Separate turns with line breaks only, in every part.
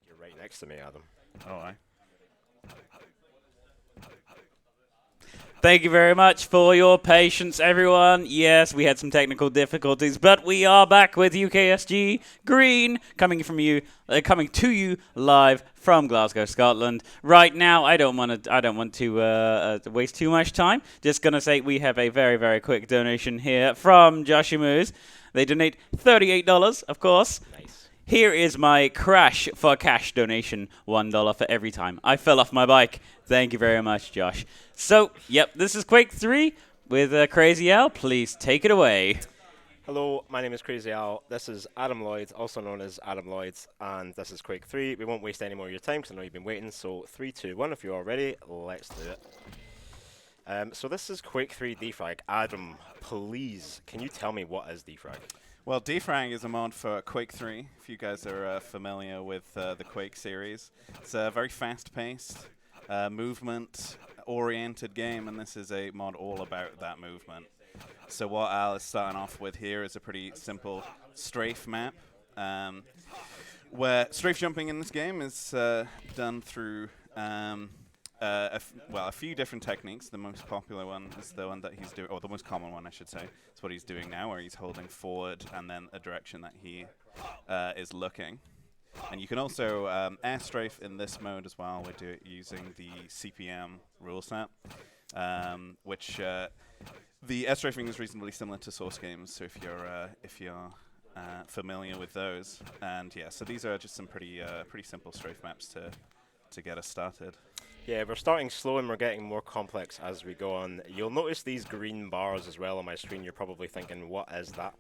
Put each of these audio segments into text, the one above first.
You're right next to me, Adam.
Oh, I.
Thank you very much for your patience, everyone. Yes, we had some technical difficulties, but we are back with UKSG Green coming to you live from Glasgow, Scotland. Right now, I don't want to waste too much time. Just gonna say we have a very, very quick donation here from Joshua Moose. They donate $38, of course.
Nice.
Here is my Crash for Cash donation, $1 for every time I fell off my bike. Thank you very much, Josh. So, yep, this is Quake 3 with CrazyAl. Please take it away.
Hello, my name is CrazyAl. This is Adam Lloyd, also known as Adam Lloyd, and this is Quake 3. We won't waste any more of your time because I know you've been waiting. So 3, 2, 1, if you're all ready, let's do it. So this is Quake 3 DeFRaG. Adam, please, can you tell me what is DeFRaG?
Well, DeFRaG is a mod for Quake 3, if you guys are familiar with the Quake series. It's a very fast-paced, movement-oriented game, and this is a mod all about that movement. So what Al is starting off with here is a pretty simple strafe map, where strafe jumping in this game is done through a few different techniques. The most popular one is the one that he's doing, or the most common one, I should say. It's what he's doing now, where he's holding forward and then a direction that he is looking. And you can also air strafe in this mode as well. We're using the CPM rule set, which the air strafing is reasonably similar to source games. So if you're familiar with those, and yeah, so these are just some pretty simple strafe maps to get us started.
Yeah, we're starting slow and we're getting more complex as we go on. You'll notice these green bars as well on my screen. You're probably thinking, what is that?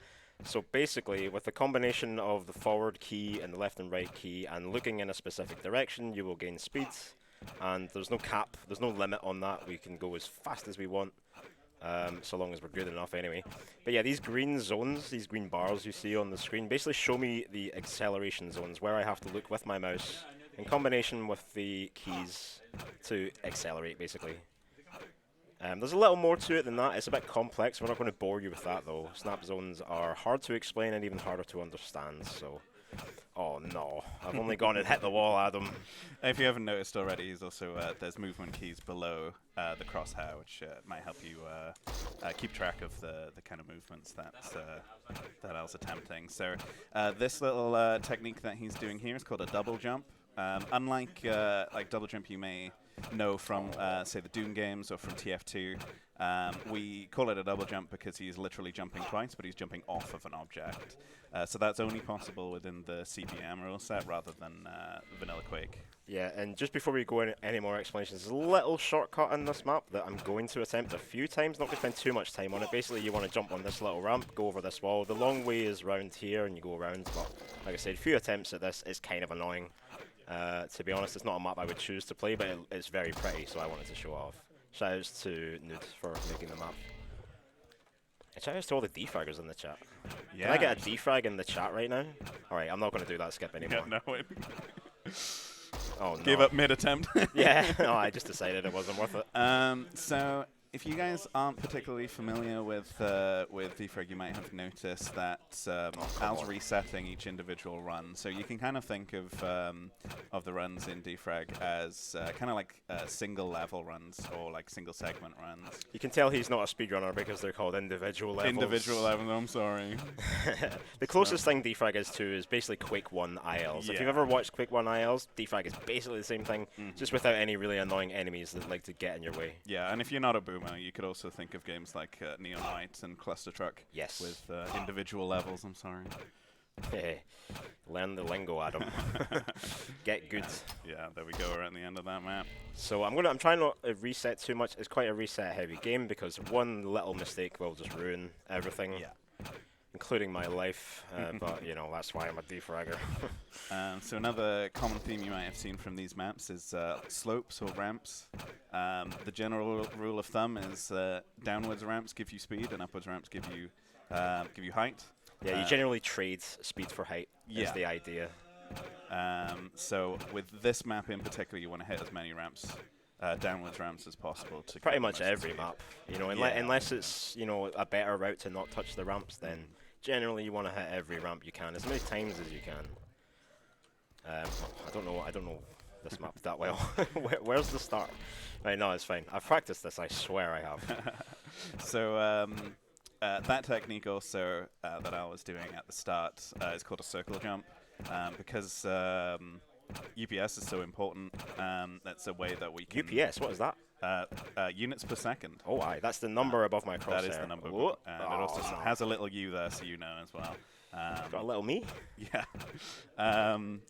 So basically, with the combination of the forward key and the left and right key and looking in a specific direction, you will gain speed. And there's no cap, there's no limit on that. We can go as fast as we want, so long as we're good enough anyway. But yeah, these green zones, these green bars you see on the screen, basically show me the acceleration zones, where I have to look with my mouse in combination with the keys to accelerate, basically. There's a little more to it than that. It's a bit complex. We're not going to bore you with that, though. Snap zones are hard to explain and even harder to understand, so... Oh, no. I've only gone and hit the wall, Adam.
If you haven't noticed already, there's movement keys below the crosshair, which might help you keep track of the kind of movements that Al's attempting. So this little technique that he's doing here is called a double jump. Unlike like double jump you may know from, say, the Doom games or from TF2, we call it a double jump because he's literally jumping twice, but he's jumping off of an object. So that's only possible within the CPM rule set rather than vanilla Quake.
Yeah, and just before we go into any more explanations, there's a little shortcut in this map that I'm going to attempt a few times, not going to spend too much time on it. Basically, you want to jump on this little ramp, go over this wall. The long way is round here, and you go around, but like I said, a few attempts at this is kind of annoying. To be honest, it's not a map I would choose to play, but it's very pretty, so I wanted to show off. Shoutouts to Nud for making the map. And shoutouts to all the DeFraggers in the chat.
Yeah.
Can I get a DeFrag in the chat right now? Alright, I'm not going to do that skip anymore.
Yeah, no,
Oh no.
Gave up mid-attempt.
Yeah, no, I just decided it wasn't worth it.
So if you guys aren't particularly familiar with DeFrag, you might have noticed that Al's resetting each individual run. So you can kind of think of the runs in DeFrag as kind of like single level runs or like single segment runs.
You can tell he's not a speedrunner because they're called individual levels.
Individual levels, I'm sorry.
The closest thing DeFrag is to is basically Quake 1 ILs.
Yeah.
If you've ever watched Quake 1 ILs, DeFrag is basically the same thing, just without any really annoying enemies that like to get in your way.
Yeah, and if you're not a boomer, you could also think of games like Neon White and Cluster Truck.
Yes.
With individual levels, I'm sorry.
Hey, learn the lingo, Adam. Get good.
Yeah, there we go. We're at the end of that map.
So I'm trying not to reset too much. It's quite a reset-heavy game because one little mistake will just ruin everything.
Yeah.
Including my life, but you know that's why I'm a DeFragger.
So another common theme you might have seen from these maps is slopes or ramps. The general rule of thumb is downwards ramps give you speed and upwards ramps give you height.
Yeah, you generally trade speed for height. Is the idea.
So with this map in particular, you want to hit as many ramps. Downwards ramps as possible to
pretty much every map, you know, unless it's, you know, a better route to not touch the ramps, then generally you want to hit every ramp you can as many times as you can. I don't know this map that well. Where's the start? Right, no, it's fine. I've practiced this. I swear I have.
So that technique also that I was doing at the start is called a circle jump because UPS is so important. That's a way that we can...
UPS, what is that?
Units per second.
Oh, aye, that's the number above my crosshair.
That is the number.
Whoa.
And it also has a little U there, so you know as well.
Got a little me?
Yeah.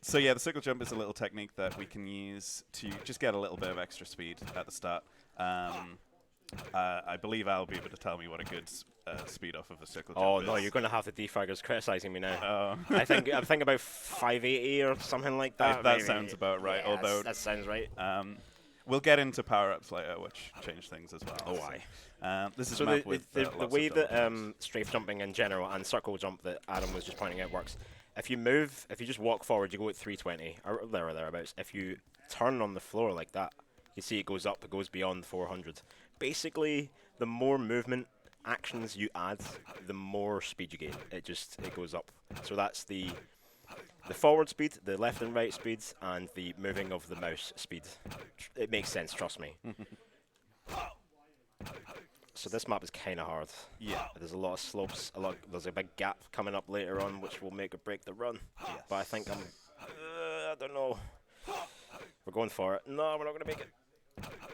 So yeah, the circle jump is a little technique that we can use to just get a little bit of extra speed at the start. I believe I'll be able to tell me what a good speed off of a circle jump
Oh
is.
no, you're going to have the DeFraggers criticizing me now.
Oh.
I'm thinking about 580 or something like that.
That
maybe.
sounds about right.
Yeah,
although
that sounds right.
We'll get into power-ups later, which change things as well.
Oh,
so.
aye.
This is
So
a map with
the
lots
way
of double
that
jumps.
strafe jumping in general and circle jump that Adam was just pointing out works, if you just walk forward, you go at 320 or there or thereabouts. If you turn on the floor like that, you see it goes up, it goes beyond 400. Basically, the more movement actions you add, the more speed you gain. It goes up. So that's the forward speed, the left and right speeds, and the moving of the mouse speed. It makes sense, trust me. So this map is kind of hard.
Yeah.
There's a lot of slopes. There's a big gap coming up later on, which will make or break the run.
Yes.
But I think I don't know. We're going for it. No, we're not going to make it.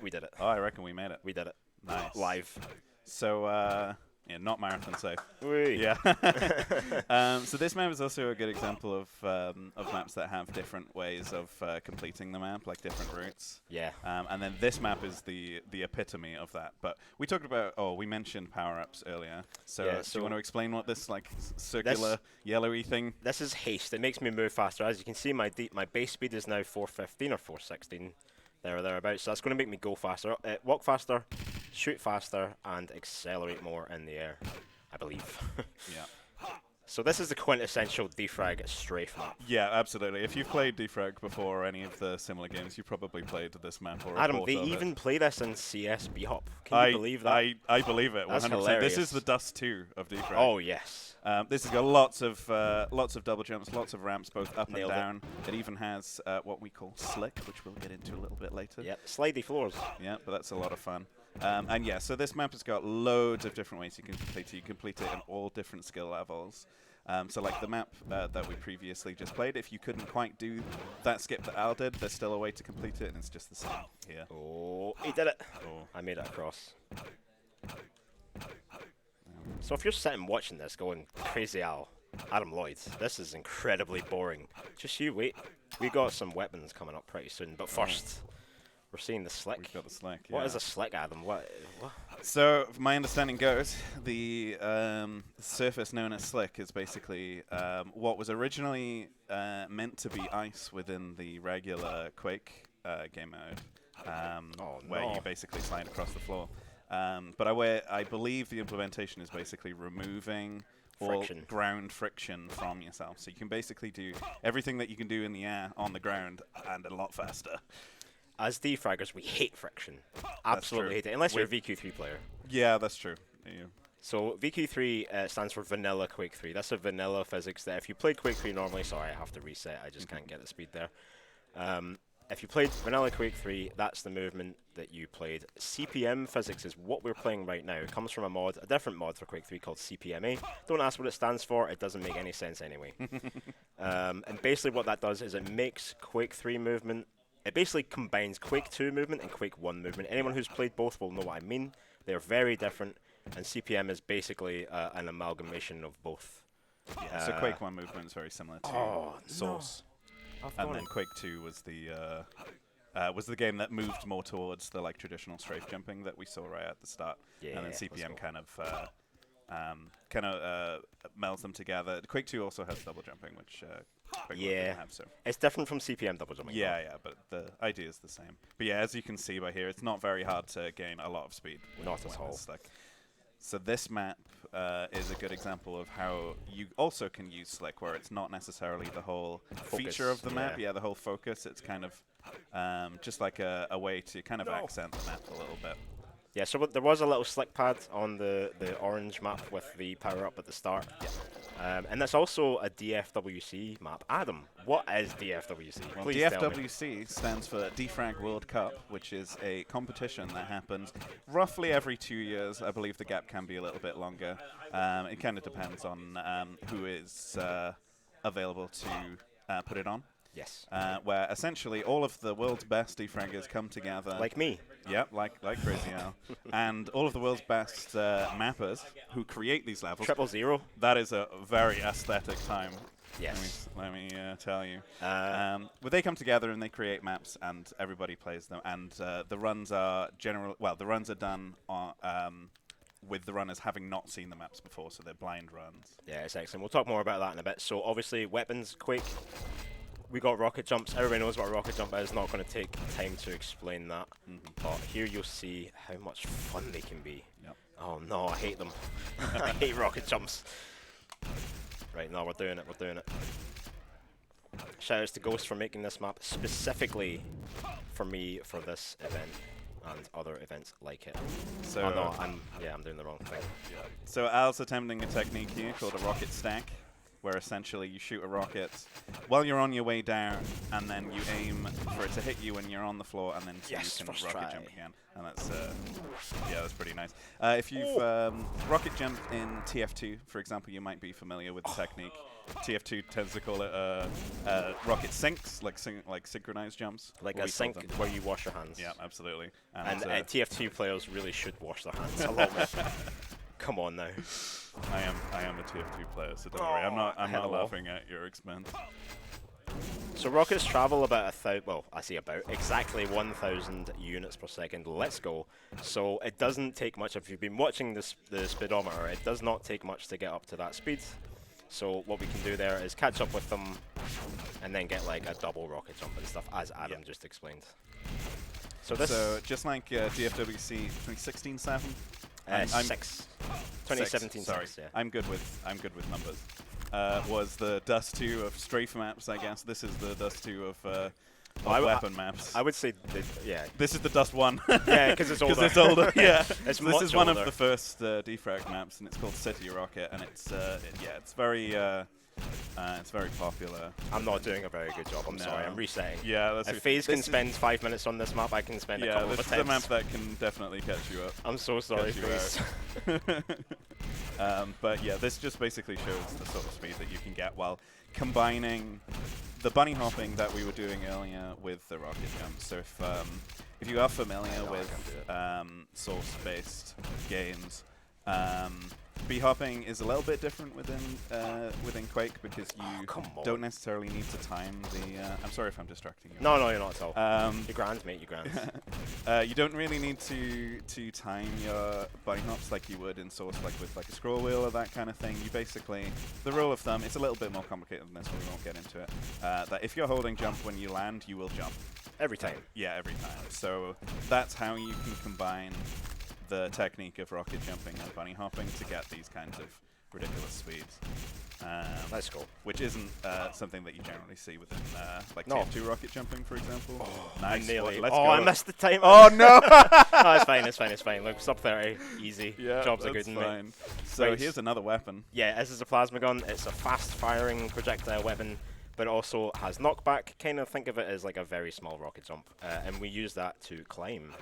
We did it.
Oh, I reckon we made it.
We did it.
Nice.
Live.
So, yeah, not marathon safe.
Whee.
Yeah. So this map is also a good example of maps that have different ways of completing the map, like different routes.
Yeah.
And then this map is the epitome of that. But we talked about, we mentioned power-ups earlier. So,
Yeah,
do you
so
want to explain what this circular yellowy thing?
This is haste. It makes me move faster. As you can see, my base speed is now 415 or 416, there or thereabouts. So that's going to make me go faster, walk faster, shoot faster, and accelerate more in the air, I believe.
Yeah.
So this is the quintessential DeFrag strafe map.
Yeah, absolutely. If you've played DeFRaG before or any of the similar games, you probably played this map or a
Adam,
port
they
of
even
it.
play this in CS B-Hop. Can you believe that?
I believe it.
That's
100%. This
hilarious.
is the Dust 2 of DeFRaG.
Oh yes.
This has got lots of double jumps, lots of ramps, both up
Nailed it.
and down. It even has what we call slick, which we'll get into a little bit later.
Yep. Slidey floors.
Yeah, but that's a lot of fun. And yeah, so this map has got loads of different ways you can complete it. You complete it in all different skill levels. So like the map that we previously just played, if you couldn't quite do that skip that Al did, there's still a way to complete it, and it's just the same here.
Oh, he did it.
Oh.
I made it across. So if you're sitting watching this going, CrazyAl, Adam Lloyd, this is incredibly boring. Just you wait. We got some weapons coming up pretty soon, but first, we're seeing the slick.
We've got the slick.
What
yeah.
is a slick, Adam? What?
So, my understanding goes, the surface known as slick is basically what was originally meant to be ice within the regular Quake game mode, where you basically slide across the floor. But I believe the implementation is basically removing all ground friction from yourself. So you can basically do everything that you can do in the air on the ground and a lot faster.
As DeFraggers, we hate friction. Absolutely hate it, unless you're a VQ3 player.
Yeah, that's true. Yeah.
So VQ3 stands for Vanilla Quake 3. That's a vanilla physics that if you played Quake 3 normally, sorry, I have to reset. I just can't get the speed there. If you played Vanilla Quake 3, that's the movement that you played. CPM physics is what we're playing right now. It comes from a different mod for Quake 3 called CPMA. Don't ask what it stands for. It doesn't make any sense anyway. And basically what that does is it makes Quake 3 movement. It basically combines Quake 2 movement and Quake 1 movement. Anyone who's played both will know what I mean. They're very different, and CPM is basically an amalgamation of both.
Yeah, so Quake 1 movement is very similar to Source. And then Quake 2 was the game that moved more towards the traditional strafe jumping that we saw right at the start.
Yeah,
and then CPM kind of melds them together. Quake 2 also has double jumping, which Quake 1 didn't have. So
it's different from CPM double jumping.
Yeah, but the idea is the same. But yeah, as you can see by here, it's not very hard to gain a lot of speed.
Not at all.
So this map is a good example of how you also can use slick, where it's not necessarily the whole feature of the map. Yeah, the whole focus. It's kind of just like a way to kind of accent the map a little bit.
Yeah, so there was a little slick pad on the orange map with the power up at the start. And that's also a DFWC map. Adam, what is DFWC?
Well,
Please tell me.
DFWC stands for DeFRaG World Cup, which is a competition that happens roughly every 2 years. I believe the gap can be a little bit longer. It kind of depends on who is available to put it on.
Yes.
Where essentially all of the world's best DeFraggers come together.
Like me.
Yep, like CrazyAl. And all of the world's best mappers who create these levels.
000.
That is a very aesthetic time.
Yes.
Let me tell you. Well, they come together and they create maps, and everybody plays them. And the runs are the runs are done with the runners having not seen the maps before, so they're blind runs.
Yeah, it's excellent. We'll talk more about that in a bit. So obviously, weapons, Quake. We got rocket jumps. Everybody knows what a rocket jump is. Not going to take time to explain that. But here you'll see how much fun they can be.
Yep.
Oh no, I hate them. I hate rocket jumps. Right, no, we're doing it. We're doing it. Shoutouts to Ghost for making this map specifically for me for this event and other events like it.
So
oh no, I'm doing the wrong thing.
Yeah. So Al's attempting a technique here called a rocket stack, where essentially you shoot a rocket while you're on your way down, and then you aim for it to hit you when you're on the floor, and then
Yes,
you can
first
rocket
try.
jump again. And that's that's pretty nice. If you've rocket jumped in TF2, for example, you might be familiar with the technique. TF2 tends to call it rocket sinks, like synchronized jumps.
Like
what
a
we call
sink
them.
where you wash your hands.
Yeah, absolutely.
And TF2 players really should wash their hands a lot more. Come on now.
I am a TF2 player, so don't worry. I'm not
hello.
laughing at your expense.
So rockets travel about exactly 1,000 units per second. Let's go. So it doesn't take much. If you've been watching the speedometer, it does not take much to get up to that speed. So what we can do there is catch up with them and then get like a double rocket jump and stuff, as Adam just explained. So
just like DFWC 2016 7.
I'm 6. 2017
sorry.
6, yeah.
I'm good with numbers. Was the Dust 2 of strafe maps, I guess. This is the Dust 2 of weapon maps.
I would say,
This is the Dust 1.
Yeah, because it's older.
It's older, yeah.
It's
this is
much
one of
older.
the first DeFRaG maps, and it's called City Rocket, and it's very popular.
I'm not doing a very good job. I'm sorry. I'm resetting.
Yeah,
If FaZe can spend 5 minutes on this map, I can spend a couple of
this
attempts.
is a map that can definitely catch you up.
I'm so sorry,
Catch you
FaZe.
But yeah, this just basically shows the sort of speed that you can get while combining the bunny hopping that we were doing earlier with the rocket jump. So if you are familiar with source-based games, B-hopping is a little bit different within Quake because you don't necessarily need to time the... I'm sorry if I'm distracting you.
No, you're not at all. You're grand, mate, you're grand.
You don't really need to time your bunny hops like you would in Source, like with like a scroll wheel or that kind of thing. You basically... The rule of thumb, it's a little bit more complicated than this, but we won't get into it, that if you're holding jump when you land, you will jump.
Every time.
Yeah, every time. So that's how you can combine the technique of rocket jumping and bunny hopping to get these kinds of ridiculous speeds.
Let's go.
Which isn't something that you generally see within like TF2 rocket jumping, for example.
Oh,
nice.
Nearly.
Let's
Oh,
go.
I missed the time.
Oh no!
No, it's fine. Look, sub 30, easy.
Yeah,
Jobs are
that's
good, mate.
fine. So
Right.
here's another weapon.
Yeah, this is a plasma gun. It's a fast-firing projectile weapon, but it also has knockback. Kind of think of it as like a very small rocket jump, and we use that to climb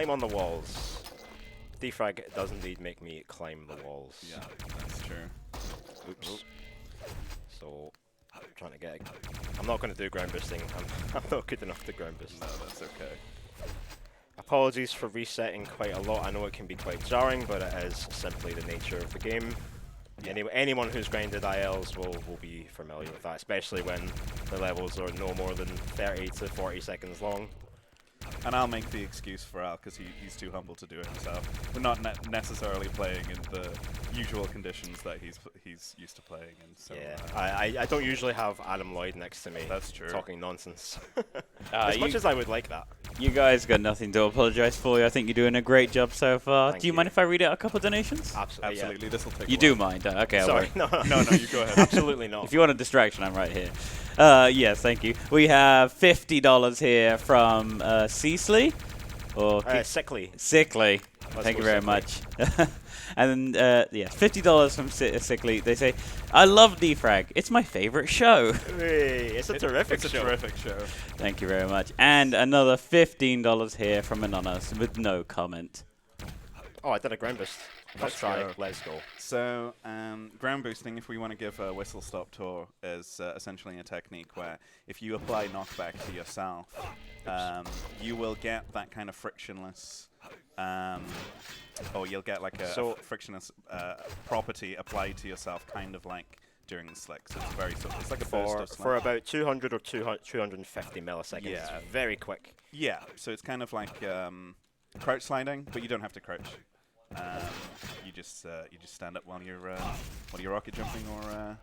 on the walls. DeFRaG does indeed make me climb the walls.
Yeah, that's true.
Oops. So, I'm trying to get... I'm not going to do ground boosting. I'm not good enough to ground boost.
No, that's okay.
Apologies for resetting quite a lot. I know it can be quite jarring, but it is simply the nature of the game. Yeah. Anyone who's grinded ILs will be familiar with that, especially when the levels are no more than 30 to 40 seconds long.
And I'll make the excuse for Al because he's too humble to do it himself. We're not necessarily playing in the usual conditions that he's used to playing in. So,
Yeah, I don't usually have Adam Lloyd next to me.
That's true.
Talking nonsense. As much as I would like that.
You guys got nothing to apologize for. I think you're doing a great job so far.
Thank
Do you
you.
mind if I read out a couple donations?
Absolutely.
Absolutely, this will take.
You
a
do
while.
mind? Okay, I'll
Sorry,
wait.
no,
No, you go ahead.
absolutely not.
If you want a distraction, I'm right here. Yes, thank you. We have $50 here from Cecily. Or
Sickly.
Sickly.
Let's
Thank
go
you very
Sickly.
much. And then, yeah, $50 from Sickly. They say, I love DeFRaG. It's my favorite show.
Hey, it's a terrific
It's a
show.
terrific show.
Thank you very much. And another $15 here from Anonymous with no comment.
Oh, I did a ground boost. Let's try.
go.
Let's go.
So, ground boosting, if we want to give a whistle stop tour, is essentially a technique where if you apply knockback to yourself, you will get that kind of frictionless, or you'll get like a frictionless property applied to yourself, kind of like during the slick. So it's very it's like a burst of
For about 200 or 250 milliseconds.
Yeah.
It's very quick.
Yeah, so it's kind of like crouch sliding, but you don't have to crouch. You just stand up while you're rocket jumping or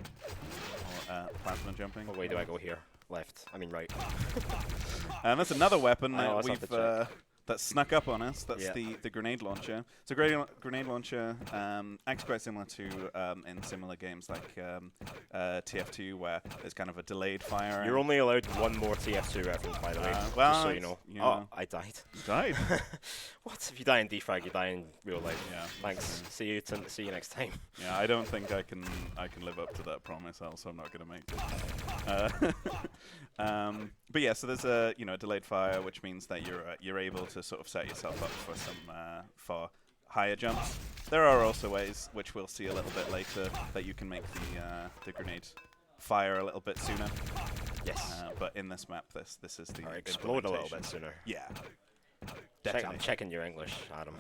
plasma jumping.
What way do I go here? Left. I mean right.
And that's another weapon
I know,
that
let's have
we've
to
that snuck up on us. That's
Yeah.
the grenade launcher. So grenade launcher acts quite similar to in similar games like TF2, where there's kind of a delayed fire.
You're only allowed one more TF2 reference, by the way.
well,
just so you know.
you know.
Oh, I died.
You died.
What? If you die in DeFRaG, you die in real life.
Yeah.
Thanks. See you next time.
Yeah, I don't think I can live up to that promise, else I'm not gonna make it. But yeah, so there's a delayed fire, which means that you're able to sort of set yourself up for some for higher jumps. There are also ways, which we'll see a little bit later, that you can make the grenade fire a little bit sooner.
Yes.
But in this map, this is the
Or explode a little bit
implementation.
sooner.
Yeah.
I'm checking your English, Adam.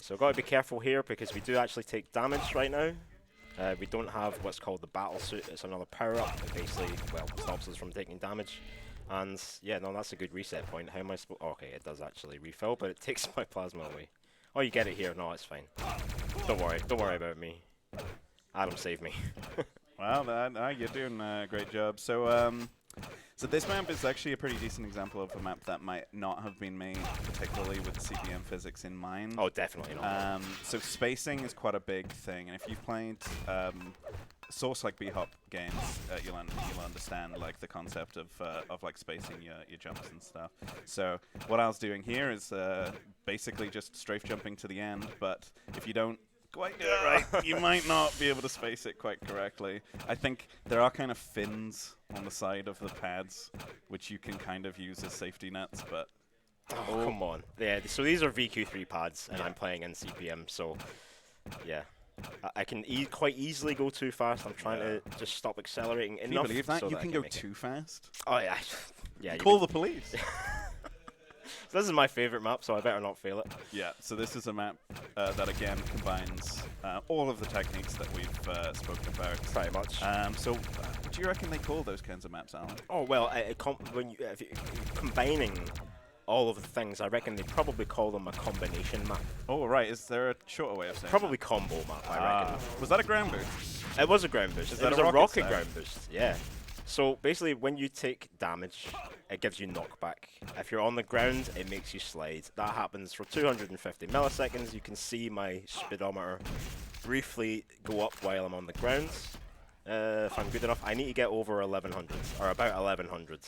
So got to be careful here because we do actually take damage right now. We don't have what's called the battle suit. It's another power up. It basically, well, stops us from taking damage. And yeah, no, that's a good reset point. How am I supposed? Okay, it does actually refill, but it takes my plasma away. Oh, you get it here. No, it's fine. Don't worry about me. Adam saved me.
Well, you're doing a great job. So, so this map is actually a pretty decent example of a map that might not have been made particularly with CPM physics in mind.
Oh, definitely not.
So spacing is quite a big thing, and if you've played Source like B-Hop games, you'll understand like the concept of like spacing your jumps and stuff. So what I was doing here is basically just strafe jumping to the end, but if you don't quite do it right, you might not be able to space it quite correctly. I think there are kind of fins on the side of the pads, which you can kind of use as safety nets, but...
Oh, come on. Yeah, so these are VQ3 pads, and I'm playing in CPM, so yeah. I can quite easily go too fast. I'm trying to just stop accelerating enough.
Can you believe that?
So
You
I
can
can
go
make
too fast?
Oh, yeah. Yeah.
Call the police.
So this is my favorite map, so I better not fail it.
Yeah, so this is a map that again combines all of the techniques that we've spoken about.
Pretty much.
So what do you reckon they call those kinds of maps, Alan?
Oh, well, when you're combining all of the things, I reckon they probably call them a combination map.
Oh, right. Is there a shorter way of saying
Probably combo map, I reckon.
Was that a ground boost?
It was a ground boost.
Is
It
that
was
a
a
rocket
rocket
stack?
ground boost, yeah. So basically, when you take damage, it gives you knockback. If you're on the ground, it makes you slide. That happens for 250 milliseconds. You can see my speedometer briefly go up while I'm on the ground. If I'm good enough, I need to get over 1100, or about 1100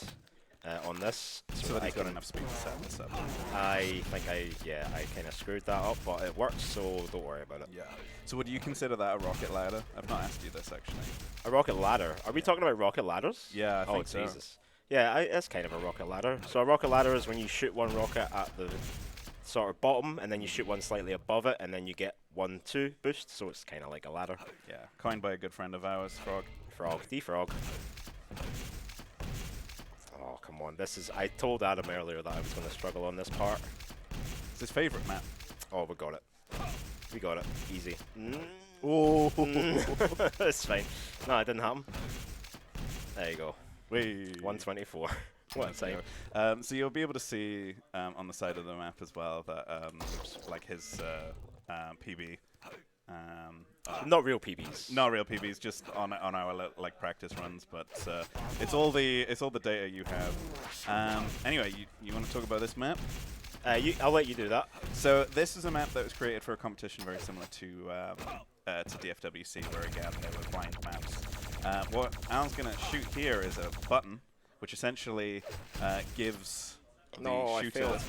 on this.
So that
I
he's got
can-
enough speed to set this up.
I think I kind of screwed that up, but it works, so don't worry about it.
Yeah. So would you consider that a rocket ladder? I've not asked you this, actually.
A rocket ladder. Are we talking about rocket ladders?
Yeah, I think so.
Oh, Jesus. Yeah, it's kind of a rocket ladder. So a rocket ladder is when you shoot one rocket at the sort of bottom, and then you shoot one slightly above it, and then you get 1-2 boost, so it's kind of like a ladder.
Yeah. Coined by a good friend of ours, Frog.
DeFRaG. Oh, come on. I told Adam earlier that I was going to struggle on this part.
It's his favorite map.
Oh, we got it. We got it. Easy.
Oh.
It's fine. No, it didn't happen. There you go.
Wait.
124. What a time.
So you'll be able to see on the side of the map as well that like his PB.
Not real PBs.
Not real PBs, just on our like practice runs, but it's all the data you have. Anyway, you want to talk about this map?
I'll let you do that.
So this is a map that was created for a competition very similar to DFWC, where again they were blind maps. What Alan's going to shoot here is a button, which essentially gives
No,
the
I
shooter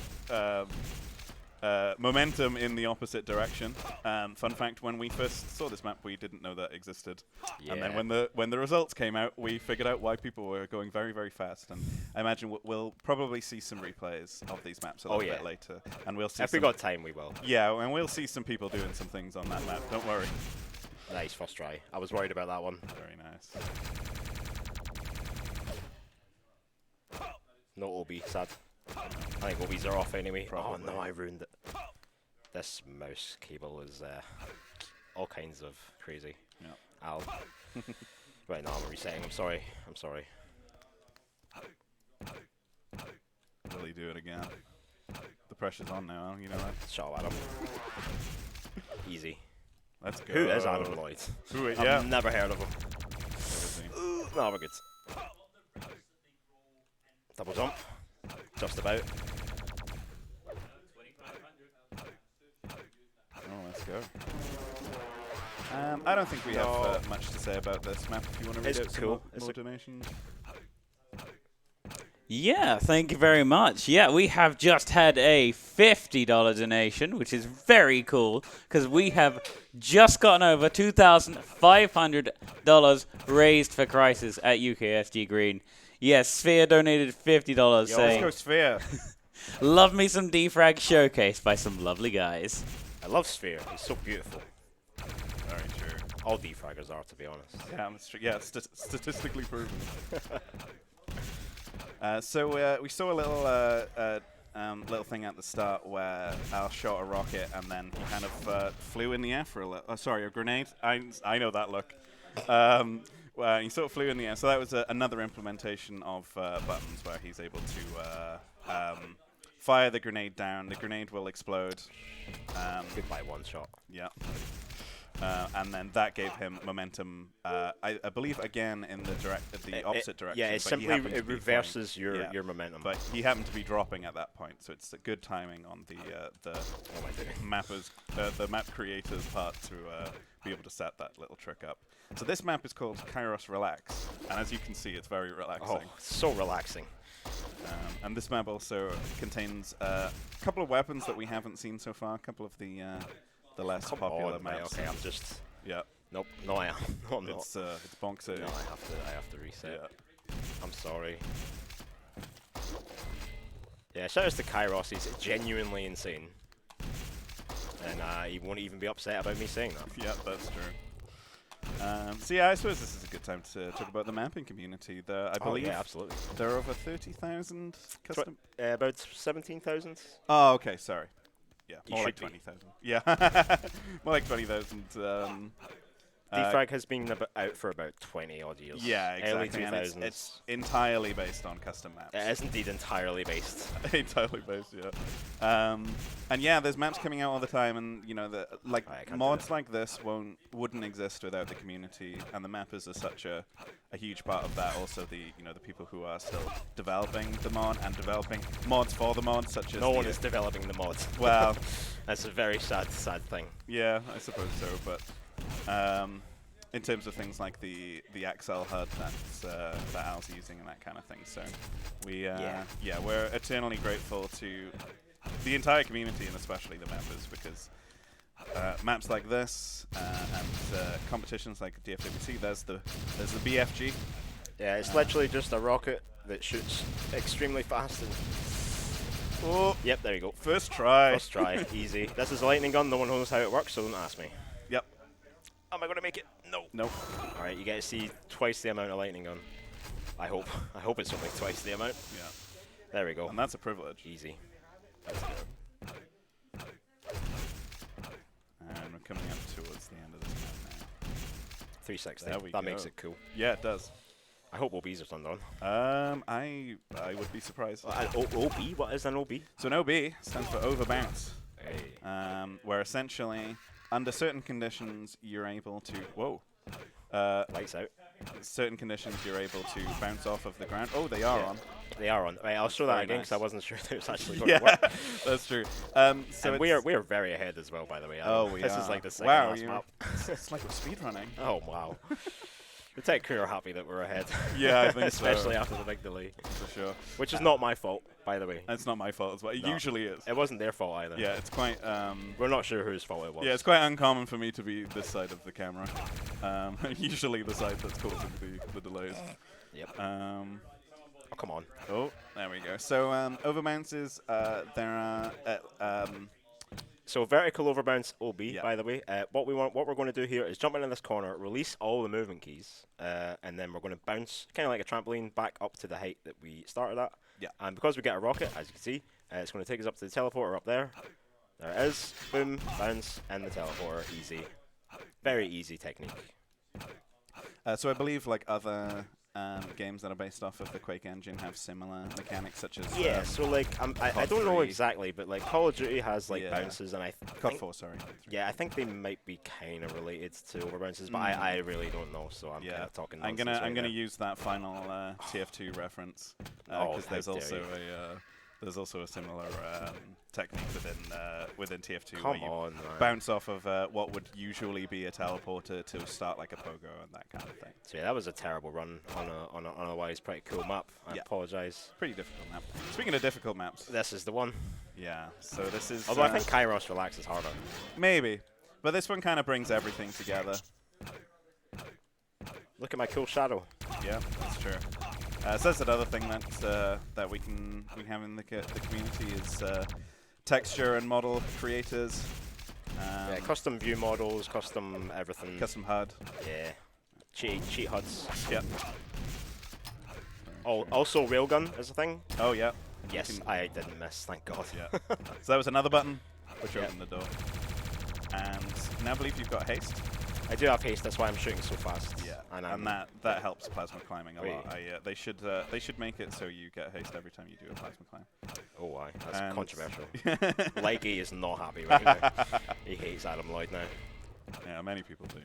momentum in the opposite direction. Fun fact: when we first saw this map, we didn't know that existed, and then when the results came out, we figured out why people were going very, very fast. And I imagine we'll probably see some replays of these maps a little bit later, and we'll see.
If we got time, we will.
Yeah, and we'll see some people doing some things on that map. Don't worry.
Nice first try. I was worried about that one.
Very nice.
No OB, sad. I think OBs are off anyway.
Probably.
Oh no, I ruined it. This mouse cable is all kinds of crazy.
Yeah.
Al. Right now I'm resetting. I'm sorry. I'm sorry.
Will he do it again? The pressure's on now. You know that.
Shut up, Adam. Easy.
Let's go.
Who is Adam Lloyd? I've never heard of him. No, we're good. Double jump. Just about.
Oh, let's go. I don't think we have much to say about this map. If you want to read out some more donations.
Yeah, thank you very much. Yeah, we have just had a $50 donation, which is very cool, because we have just gotten over $2,500 raised for Crisis at UKSG Green. Yes, Sphere donated $50 saying,
let's go Sphere.
love me some DeFRaG showcase by some lovely guys.
I love Sphere. He's so beautiful.
Very true.
All DeFraggers are, to be honest.
Yeah, that's true. Yeah, statistically proven. So we saw a little thing at the start where Al shot a rocket and then he kind of flew in the air for a little. Oh, sorry, a grenade. I know that look. Well, he sort of flew in the air. So that was another implementation of buttons where he's able to fire the grenade down. The grenade will explode.
Goodbye, one shot.
Yeah. And then that gave him momentum, I believe, again in the opposite direction.
Yeah, it reverses your momentum.
But he happened to be dropping at that point, so it's a good timing on the map creator's part to be able to set that little trick up. So this map is called Kairos Relax, and as you can see, it's very relaxing.
Oh, so relaxing.
And this map also contains a couple of weapons that we haven't seen so far, a couple of the less popular maps.
Okay, I'm just.
Yeah.
Nope. No, I am. No, I'm not.
It's Bonk City.
No, I have to reset.
Yeah.
I'm sorry. Yeah, shout out to Kairos. He's genuinely insane, and he won't even be upset about me saying that.
Yeah, that's true. So yeah, I suppose this is a good time to talk about the mapping community. I believe
absolutely.
There are over 30,000 custom.
About 17,000.
Oh, okay, sorry. Yeah,
You
more like
should be.
20,000. Yeah, more like 20,000.
DeFRaG has been out for about 20 odd years.
Yeah, exactly.
Early
And
2000s.
it's entirely based on custom maps.
It is indeed entirely based.
Entirely based, yeah. And yeah, there's maps coming out all the time, and you know, mods like this wouldn't exist without the community, and the mappers are such a huge part of that. Also, the people who are still developing the mod and developing mods for the mod, such as
No one is developing the mod.
Well,
that's a very sad thing.
yeah, I suppose so, but. In terms of things like the Axel HUD that Al's using and that kind of thing, so we're eternally grateful to the entire community and especially the members, because maps like this and competitions like DFWC, there's the BFG.
Yeah, it's literally just a rocket that shoots extremely fast. And
oh,
yep, there you go.
First try.
First try, easy. This is a lightning gun. No one knows how it works, so don't ask me.
Yep.
Am I going to make it? No.
Nope.
All right, you get to see twice the amount of lightning gun. I hope. I hope it's only twice the amount.
Yeah.
There we go.
And that's a privilege.
Easy.
Let's go. And we're coming up towards the end of this map now.
360.
There we
That
go.
makes it cool.
Yeah, it does.
I hope OBs are turned on.
I would be surprised.
OB? What is an OB?
So an OB stands for over bounce,
Hey.
where essentially under certain conditions you're able to
Lights out.
certain conditions you're able to bounce off of the ground. Oh, they are on.
They are on. Right, I'll show that
Very
again
nice.
because I wasn't sure if it was actually going
Yeah,
to work.
that's true. So
And we are very ahead as well, by the way.
Oh, we
This
are.
is like the second
wow,
last map.
it's like we're speedrunning.
Oh wow. The tech crew are happy that we're ahead.
Yeah, I think so.
Especially after the big delay.
For sure.
Which is not my fault, by the way.
It's not my fault as well. It
No.
usually is.
It wasn't their fault either.
Yeah, it's quite...
We're not sure whose fault it was.
yeah, it's quite uncommon for me to be this side of the camera. Usually the side that's causing the delays.
Yep.
Oh,
come on.
there we go. So overbounces, there are...
So vertical overbounce OB,
Yeah.
by the way. What we're going to do here is jump into this corner, release all the movement keys, and then we're going to bounce, kind of like a trampoline, back up to the height that we started at.
Yeah.
And because we get a rocket, as you can see, it's going to take us up to the teleporter up there. There it is. Boom, bounce, and the teleporter. Easy. Very easy technique.
So I believe like other games that are based off of the Quake engine have similar mechanics, such as
Yeah, so like I don't know exactly, but like Call of Duty has like
Yeah.
bounces, and I
COD
think
4, sorry.
yeah, I think they might be kind of related to overbounces, but I really don't know, so I'm kind
Yeah,
of talking.
I'm
nonsense
gonna
right now.
use that final TF2 reference
Oh,
because
how
there's
dare
also
you.
there's also a similar technique within TF2
Come
where you
on, man.
bounce off of what would usually be a teleporter to start like a pogo and that kind of thing.
So yeah, that was a terrible run on a otherwise pretty cool map. I
Yeah.
apologize.
Pretty difficult map. Speaking of difficult maps,
This is the one.
yeah. So this is
Although I think Kairos Relax is harder.
maybe, but this one kind of brings everything together.
Look at my cool shadow.
Yeah, that's true. So that's another thing that we have in the community is texture and model creators.
Yeah, custom view models, custom everything.
Custom HUD.
Yeah. Cheat HUDs.
Yep.
Also railgun is a thing.
Oh yeah.
Yes, I didn't miss, thank God.
Yeah. So that was another button which
Yep.
opened the door. And now I believe you've got haste.
I do have haste, that's why I'm shooting so fast.
Yeah.
And,
And that helps plasma climbing a
Wait.
lot. They should make it so you get haste every time you do a plasma climb.
Oh, why? That's
And-
controversial. Likey is not happy right now. He hates Adam Lloyd now.
Yeah, many people do.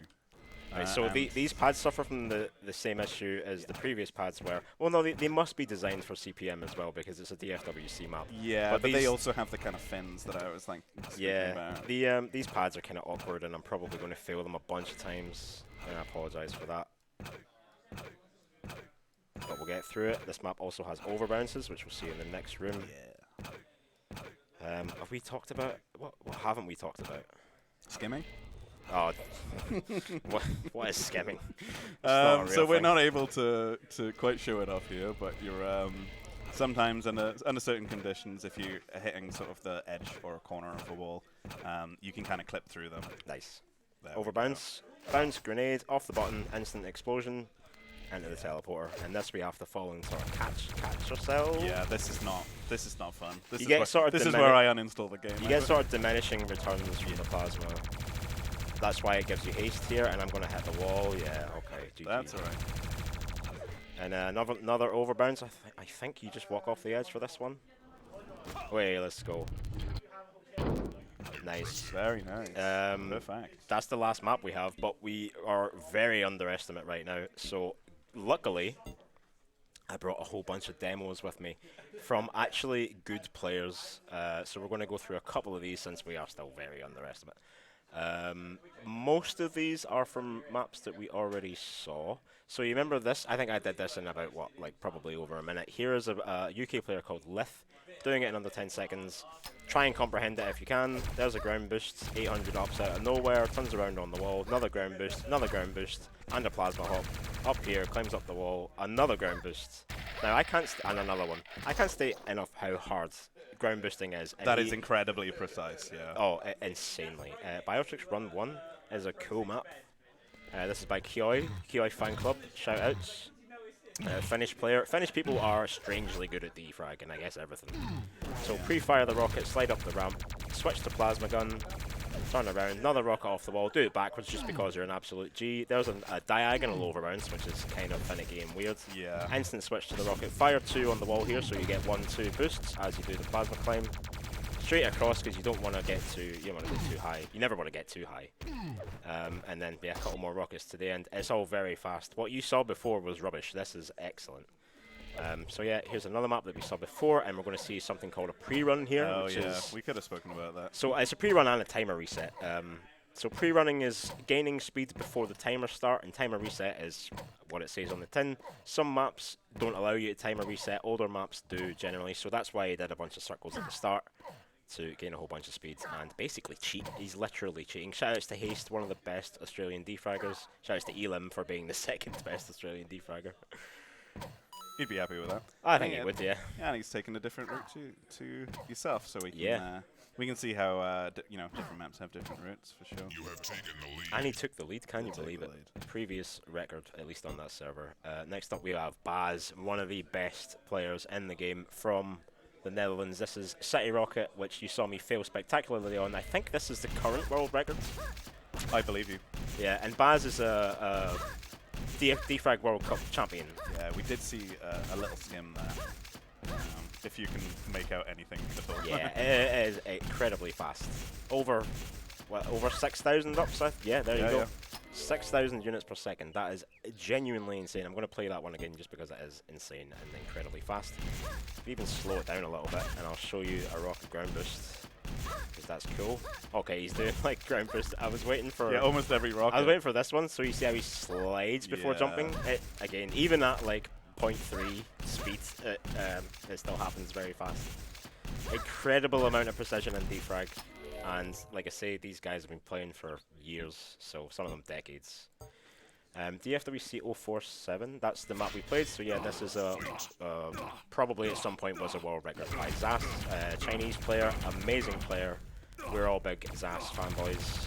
Right, so these pads suffer from the same issue as the previous pads were. Well, no, they must be designed for CPM as well because it's a DFWC map.
Yeah,
but
but they
these-
also have the kind of fins that I was like speaking
Yeah,
about.
these pads are kind of awkward, and I'm probably going to fail them a bunch of times, and I apologize for that. But we'll get through it. This map also has overbounces, which we'll see in the next room.
Yeah.
Have we talked about what haven't we talked about?
Skimming.
Oh, what is skimming? It's not a
So
real
we're
thing.
not able to quite show it off here, but you're sometimes under certain conditions, if you're hitting sort of the edge or a corner of a wall, you can kind of clip through them.
Nice.
There we
Overbounce, bounce, grenade, off the button, instant explosion, into the teleporter. And this we have to fall and sort of catch yourself.
go. Yeah, this is not fun. This
You
is
get
where,
sort of
this is where I uninstall the game.
You get sort of diminishing returns from the plasma. That's why it gives you haste here, and I'm going to hit the wall. Yeah, okay. GG.
That's alright.
And another overbounce. I think you just walk off the edge for this one. Wait, let's go. Nice.
Very nice. Perfect.
That's the last map we have, but we are very underestimate right now. So luckily, I brought a whole bunch of demos with me from actually good players. So we're going to go through a couple of these since we are still very underestimate. Most of these are from maps that we already saw. So you remember this? I think I did this in about, probably over a minute. Here is a UK player called Lith, doing it in under 10 seconds. Try and comprehend it if you can. There's a ground boost, 800 ups out of nowhere, turns around on the wall, another ground boost, and a plasma hop. Up here, climbs up the wall, another ground boost. Now I can't, and another one. I can't state enough how hard ground boosting is.
That is incredibly precise. Yeah.
Oh, insanely. Biotrix Run 1 is a cool map. This is by Kioi Fan Club. Shout outs. Finnish player. Finnish people are strangely good at DeFRaG and I guess everything. So pre-fire the rocket, slide up the ramp, switch to plasma gun, turn around, another rocket off the wall, do it backwards just because you're an absolute G. There's a diagonal overbounce, which is kind of finicky and weird.
Yeah.
Instant switch to the rocket, fire 2 on the wall here, so you get 1-2 boosts as you do the plasma climb. Straight across because you don't want to get too high. You never want to get too high. And then a couple more rockets to the end. It's all very fast. What you saw before was rubbish. This is excellent. So yeah, here's another map that we saw before, and we're going to see something called a pre-run here.
Oh
which
yeah,
is
we could have spoken about that.
so it's a pre-run and a timer reset. So pre-running is gaining speed before the timer start, and timer reset is what it says on the tin. Some maps don't allow you to timer reset, older maps do generally, so that's why he did a bunch of circles at the start to gain a whole bunch of speed and basically cheat. He's literally cheating. Shoutouts to Haste, one of the best Australian DeFraggers. Shoutouts to Elim for being the second best Australian DeFragger.
You'd be happy with that.
I think he would, yeah.
Yeah, and he's taken a different route to yourself, so we can see how different maps have different routes for sure.
You have taken the lead.
And he took the lead, can you believe it? Previous record, at least on that server. Next up we have Baz, one of the best players in the game from the Netherlands. This is City Rocket, which you saw me fail spectacularly on. I think this is the current world record.
I believe you.
Yeah, and Baz is a DeFrag World Cup champion.
Yeah, we did see a little skim there. If you can make out anything at all.
Yeah, it is incredibly fast. Over 6,000 ups. Yeah, there you go.
Yeah.
6,000 units per second. That is genuinely insane. I'm going to play that one again just because it is insane and incredibly fast. Even slow it down a little bit, and I'll show you a rocket ground boost because that's cool. Okay, he's doing like ground boost. I was waiting for
almost every rocket.
I was waiting for this one, so you see how he slides before jumping. It again, even at like 0.3 speed, it still happens very fast. Incredible amount of precision in DeFrag. And like I say, these guys have been playing for years, so some of them decades. DFWC 047, that's the map we played, so yeah, this is probably at some point was a world record by Zas, Chinese player, amazing player. We're all big Zas fanboys.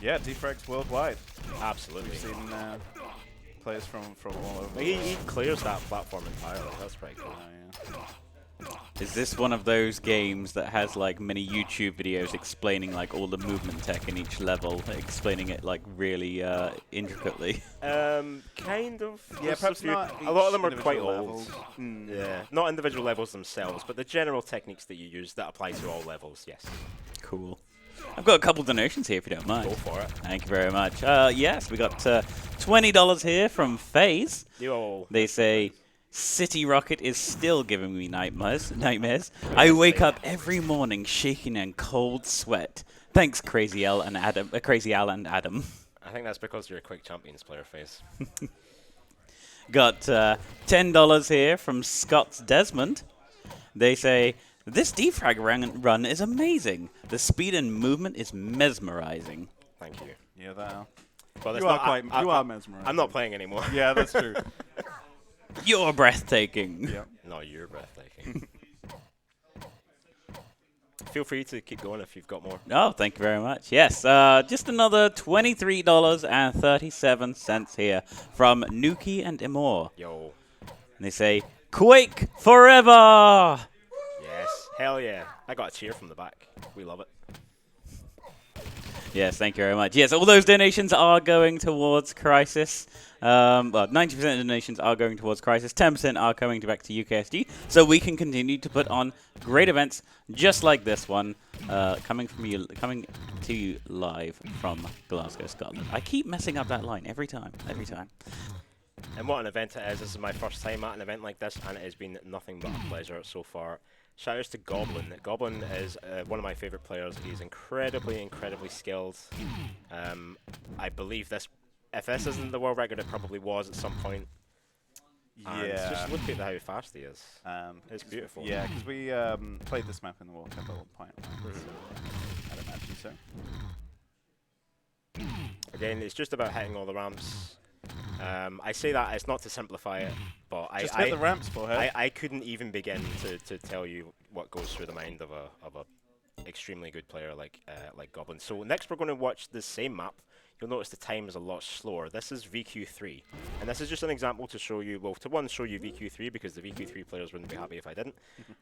Yeah, DeFrag's worldwide.
Absolutely.
We've seen players from all over.
He clears that platform entirely, that's pretty cool.
Is this one of those games that has like many YouTube videos explaining like all the movement tech in each level, explaining it like really intricately?
Kind of.
Yeah, perhaps not.
A lot of them are quite
individual
old.
levels.
Yeah, not individual levels themselves, but the general techniques that you use that apply to all levels. Yes.
Cool. I've got a couple donations here if you don't mind.
Go for it.
Thank you very much. Yes, we got $20 here from FaZe.
Yo.
They say, City Rocket is still giving me nightmares. I wake up every morning shaking in cold sweat. Thanks, CrazyAl and Adam.
I think that's because you're a Quake Champions player, FaZe.
Got $10 here from Scott's Desmond. They say, this DeFrag run is amazing. The speed and movement is mesmerizing.
Thank you.
Yeah, that.
Well,
You are mesmerizing.
I'm not playing anymore.
Yeah, that's true.
You're breathtaking.
Yeah.
No, you're breathtaking. Feel free to keep going if you've got more.
Oh, thank you very much. Yes, just another $23.37 here from Nuki and Imor.
Yo.
And they say, Quake forever!
Yes. Hell yeah. I got a cheer from the back. We love it.
Yes, thank you very much. Yes, all those donations are going towards Crisis. Well, 90% of donations are going towards Crisis. 10% are coming back to UKSG, so we can continue to put on great events just like this one, coming to you live from Glasgow, Scotland. I keep messing up that line every time.
And what an event it is. This is my first time at an event like this, and it has been nothing but a pleasure so far. Shoutouts to Goblin. Goblin is one of my favourite players. He's incredibly skilled. I believe this, if this isn't the world record, it probably was at some point. And
Yeah.
just look at how fast he is. It's beautiful.
Yeah, because we played this map in the World Cup at one point. I'd imagine so.
Again, it's just about hitting all the ramps. I say that it's not to simplify it, but
Just hit the ramps for her.
I couldn't even begin to tell you what goes through the mind of a extremely good player like Goblin. So next we're going to watch the same map. You'll notice the time is a lot slower. This is VQ3, and this is just an example to show you, well, to one, show you VQ3 because the VQ3 players wouldn't be happy if I didn't,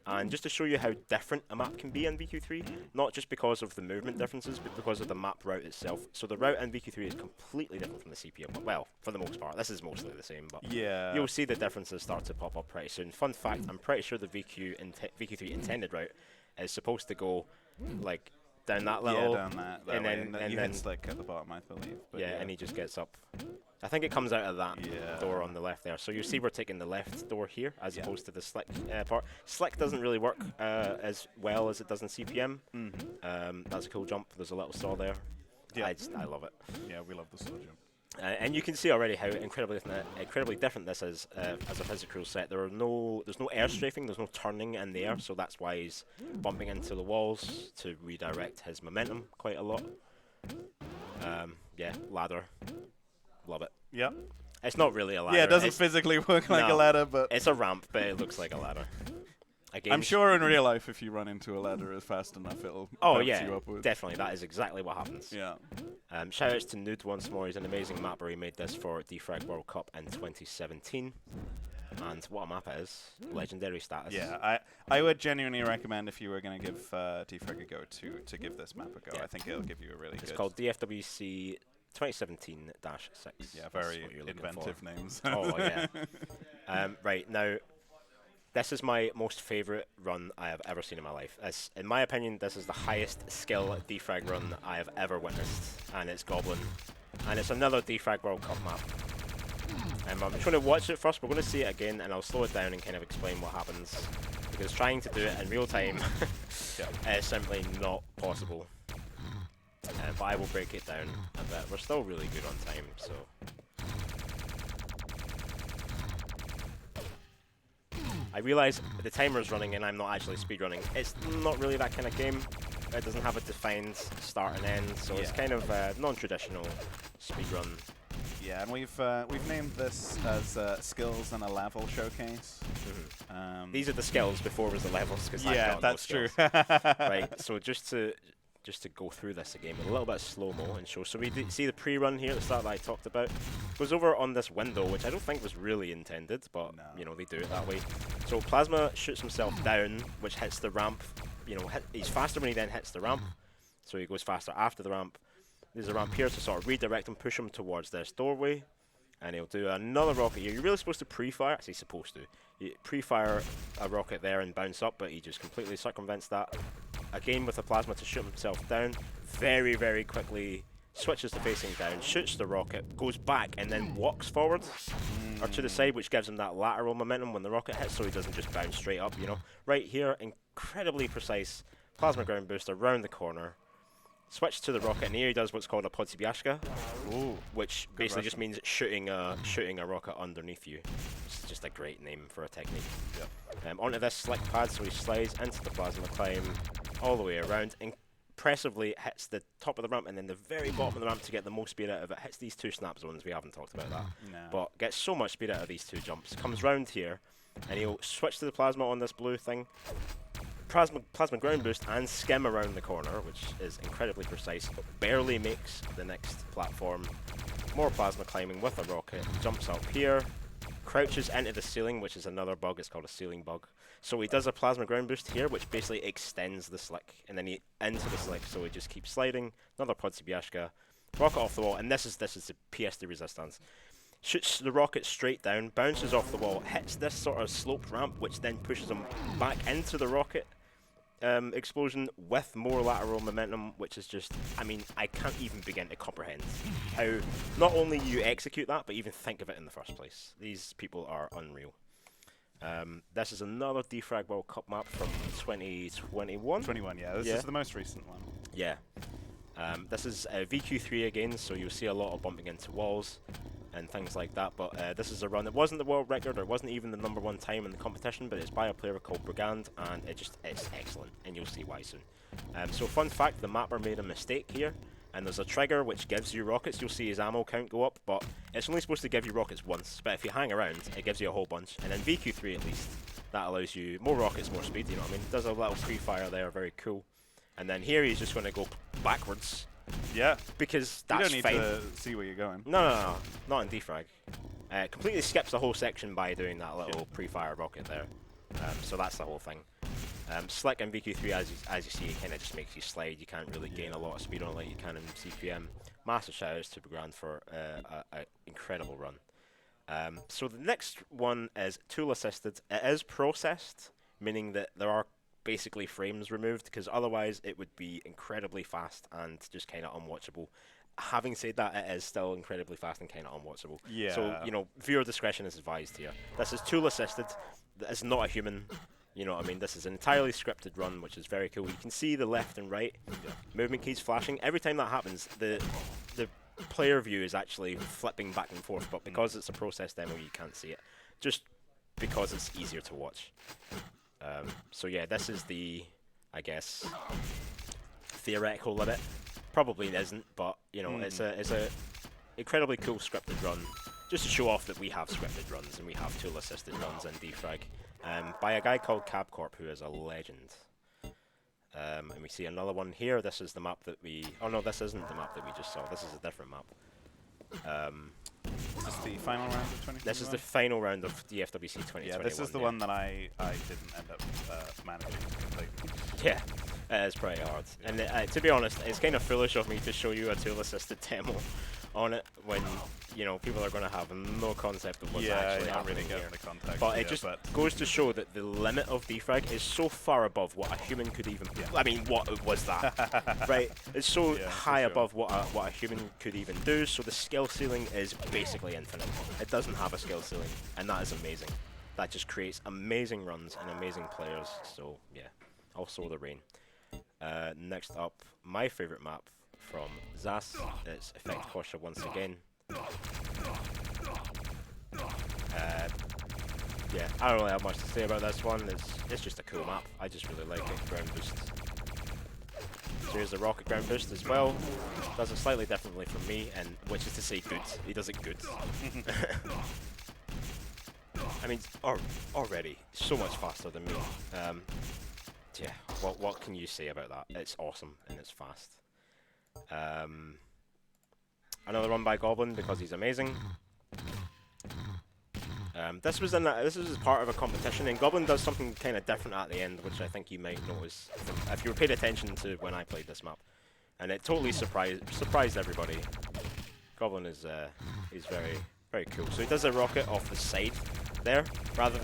and just to show you how different a map can be in VQ3, not just because of the movement differences, but because of the map route itself. So the route in VQ3 is completely different from the CPO, but well, for the most part, this is mostly the same, but
Yeah.
you'll see the differences start to pop up pretty soon. Fun fact, I'm pretty sure the VQ3 intended route is supposed to go like down that little.
Yeah, down that
and
way.
then
And you hit Slick at the bottom, I believe. But
yeah, and he just gets up. I think it comes out of that door on the left there. So you see we're taking the left door here as opposed to the Slick part. Slick doesn't really work as well as it does in CPM. That's a cool jump. There's a little saw there.
Yeah.
I love it.
Yeah, we love the saw jump.
And you can see already how incredibly different this is as a physical set. There's no air strafing, there's no turning in the air, so that's why he's bumping into the walls to redirect his momentum quite a lot. Yeah, ladder. Love it.
Yeah.
It's not really a ladder.
Yeah, it doesn't physically work like a ladder, but
it's a ramp, but it looks like a ladder. Again,
I'm sure in real life, if you run into a ladder fast enough, it'll bounce you upwards.
Definitely. That is exactly what happens.
Yeah.
Shout outs to Nude once more. He's an amazing mapper. He made this for DeFRaG World Cup in 2017. And what a map it is. Legendary status.
Yeah, I would genuinely recommend if you were going to give DeFRaG a go to give this map a go.
Yeah.
I think it'll give you a really good...
It's called DFWC 2017-6.
Yeah, very inventive names.
Oh, yeah. Right, now, this is my most favourite run I have ever seen in my life. In my opinion, this is the highest skill DeFRaG run I have ever witnessed, and it's Goblin. And it's another DeFRaG World Cup map. I'm just going to watch it first, we're going to see it again, and I'll slow it down and kind of explain what happens. Because trying to do it in real time is simply not possible. But I will break it down a bit. We're still really good on time, so... I realise the timer's running and I'm not actually speedrunning. It's not really that kind of game. It doesn't have a defined start and end, so it's kind of non-traditional speedrun.
Yeah, and we've named this as skills and a level showcase.
These are the skills before was the levels, because
that's true.
Right, so just to go through this again with a little bit of slow-mo and show. So we see the pre-run here at the start that I talked about. Goes over on this window, which I don't think was really intended, but you know, they do it that way. So Plasma shoots himself down, which hits the ramp. You know, he's faster when he then hits the ramp, so he goes faster after the ramp. There's a ramp here to sort of redirect him, push him towards this doorway, and he'll do another rocket here. You're really supposed to pre-fire, actually supposed to. You pre-fire a rocket there and bounce up, but he just completely circumvents that. Again with the Plasma to shoot himself down, very, very quickly switches to facing down, shoots the rocket, goes back and then walks forward or to the side, which gives him that lateral momentum when the rocket hits, so he doesn't just bounce straight up, you know. Right here, incredibly precise Plasma ground booster round the corner, switch to the rocket, and here he does what's called a podsybiashka, which basically just means shooting a rocket underneath you. It's just a great name for a technique. Onto this slick pad, so he slides into the Plasma climb all the way around, impressively hits the top of the ramp and then the very bottom of the ramp to get the most speed out of it, hits these two snap zones, we haven't talked about that, but gets so much speed out of these two jumps, comes round here, and he'll switch to the Plasma on this blue thing, Plasma ground boost and skim around the corner, which is incredibly precise, but barely makes the next platform. More Plasma climbing with a rocket, jumps up here, crouches into the ceiling, which is another bug, it's called a ceiling bug. So he does a Plasma ground boost here, which basically extends the slick, and then he into the slick, so he just keeps sliding, another podsybiashka, rocket off the wall, and this is the pièce de résistance. Shoots the rocket straight down, bounces off the wall, hits this sort of sloped ramp, which then pushes him back into the rocket explosion with more lateral momentum, which is just, I mean, I can't even begin to comprehend how not only you execute that, but even think of it in the first place. These people are unreal. This is another DeFRaG World Cup map from 2021.
21, yeah. This is the most recent one.
Yeah. This is VQ3 again, so you'll see a lot of bumping into walls and things like that, but this is a run. It wasn't the world record, or it wasn't even the #1 time in the competition, but it's by a player called Brigand, and it's excellent, and you'll see why soon. So fun fact, the mapper made a mistake here, and there's a trigger which gives you rockets. You'll see his ammo count go up, but it's only supposed to give you rockets once, but if you hang around, it gives you a whole bunch, and in VQ3 at least, that allows you more rockets, more speed, you know what I mean? It does a little pre-fire there, very cool. And then here he's just going to go backwards.
Yeah.
Because that's
you don't need to see where you're going.
No. Not in DeFRaG. Completely skips the whole section by doing that little pre-fire rocket there. So that's the whole thing. Slick in VQ3, as you see, it kind of just makes you slide. You can't really gain a lot of speed on it like you can in CPM. Massive shout-outs to Brigand for an incredible run. So the next one is tool-assisted. It is processed, meaning that there are basically frames removed, because otherwise it would be incredibly fast and just kind of unwatchable. Having said that, it is still incredibly fast and kind of unwatchable.
Yeah.
So, viewer discretion is advised here. This is tool assisted. It's not a human. You know what I mean? This is an entirely scripted run, which is very cool. You can see the left and right movement keys flashing. Every time that happens, the player view is actually flipping back and forth, but because it's a process demo, you can't see it. Just because it's easier to watch. So yeah, this is the, I guess, theoretical limit. Probably isn't, but it's a incredibly cool scripted run, just to show off that we have scripted runs and we have tool assisted runs in DeFRaG, by a guy called CabCorp, who is a legend. And we see another one here. This is the map that we. Oh no, this isn't the map that we just saw. This is a different map.
Is this the final round of 2021?
This is the final round of DFWC 2021.
Yeah, this is the one that I didn't end up managing to complete.
Yeah, it is pretty hard. And to be honest, it's kind of foolish of me to show you a tool-assisted demo on it when people are going to have no concept of what's actually happening
really
here.
getting the context.
But it just goes to show that the limit of DeFRaG is so far above what a human could even. I mean, what was that? Right? It's so high above what a human could even do. So the skill ceiling is basically infinite. It doesn't have a skill ceiling, and that is amazing. That just creates amazing runs and amazing players. So yeah, also the rain. Next up, my favorite map from Zas. It's Effect Kosha once again. Yeah, I don't really have much to say about this one. It's just a cool map. I just really like it. Ground boost. So here's the rocket ground boost as well. Does it slightly differently from me, and which is to say good. He does it good. I mean, already so much faster than me. Yeah, what can you say about that? It's awesome and it's fast. Another run by Goblin because he's amazing. This was part of a competition, and Goblin does something kind of different at the end, which I think you might notice if you were paid attention to when I played this map, and it totally surprised everybody. Goblin is very very cool. So he does a rocket off the side there, rather